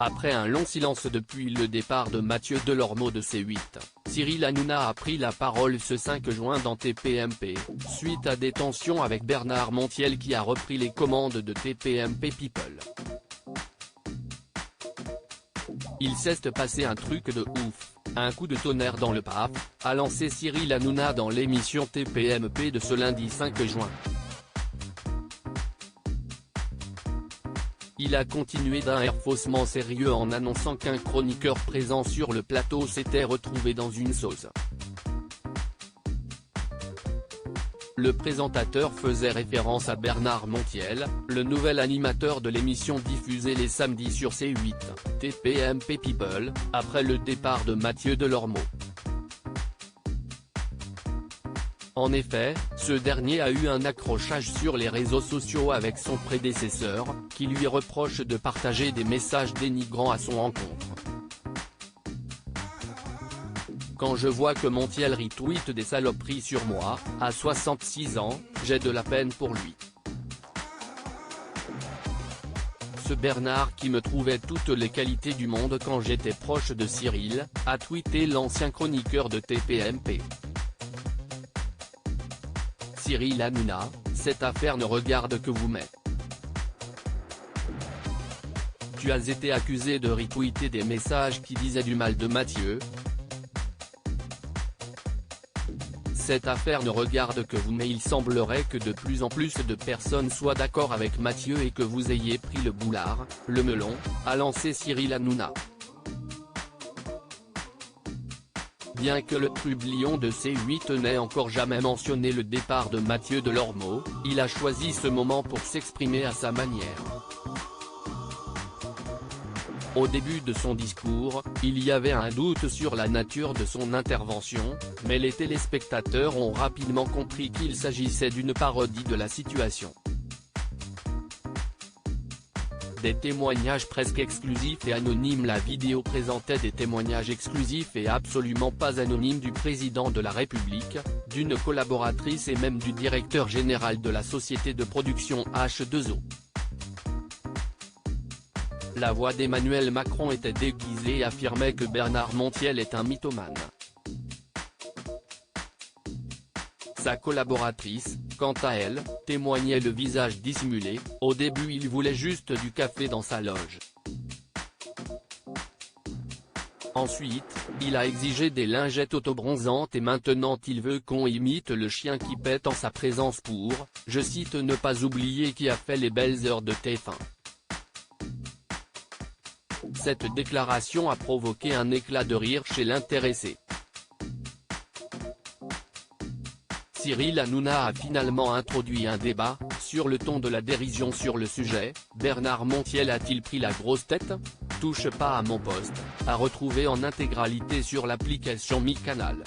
Après un long silence depuis le départ de Mathieu Delormeau de C8, Cyril Hanouna a pris la parole ce 5 juin dans TPMP, suite à des tensions avec Bernard Montiel qui a repris les commandes de TPMP People. Il s'est passé un truc de ouf, un coup de tonnerre dans le paf, a lancé Cyril Hanouna dans l'émission TPMP de ce lundi 5 juin. Il a continué d'un air faussement sérieux en annonçant qu'un chroniqueur présent sur le plateau s'était retrouvé dans une sauce. Le présentateur faisait référence à Bernard Montiel, le nouvel animateur de l'émission diffusée les samedis sur C8, TPMP People, après le départ de Mathieu Delormeau. En effet, ce dernier a eu un accrochage sur les réseaux sociaux avec son prédécesseur, qui lui reproche de partager des messages dénigrants à son encontre. Quand je vois que Montiel retweet des saloperies sur moi, à 66 ans, j'ai de la peine pour lui. Ce Bernard qui me trouvait toutes les qualités du monde quand j'étais proche de Cyril, a tweeté l'ancien chroniqueur de TPMP. Cyril Hanouna, cette affaire ne regarde que vous mais. Tu as été accusé de retweeter des messages qui disaient du mal de Mathieu. Cette affaire ne regarde que vous mais il semblerait que de plus en plus de personnes soient d'accord avec Mathieu et que vous ayez pris le boulard, le melon, a lancé Cyril Hanouna. Bien que le trublion de C8 n'ait encore jamais mentionné le départ de Mathieu Delormeau, il a choisi ce moment pour s'exprimer à sa manière. Au début de son discours, il y avait un doute sur la nature de son intervention, mais les téléspectateurs ont rapidement compris qu'il s'agissait d'une parodie de la situation. Des témoignages presque exclusifs et anonymes. La vidéo présentait des témoignages exclusifs et absolument pas anonymes du président de la République, d'une collaboratrice et même du directeur général de la société de production H2O. La voix d'Emmanuel Macron était déguisée et affirmait que Bernard Montiel est un mythomane. Sa collaboratrice, quant à elle, témoignait le visage dissimulé. Au début il voulait juste du café dans sa loge. Ensuite, il a exigé des lingettes autobronzantes et maintenant il veut qu'on imite le chien qui pète en sa présence pour, je cite, ne pas oublier qui a fait les belles heures de TF1. Cette déclaration a provoqué un éclat de rire chez l'intéressé. Cyril Hanouna a finalement introduit un débat, sur le ton de la dérision sur le sujet. Bernard Montiel a-t-il pris la grosse tête? Touche pas à mon poste, à retrouver en intégralité sur l'application Mi Canal.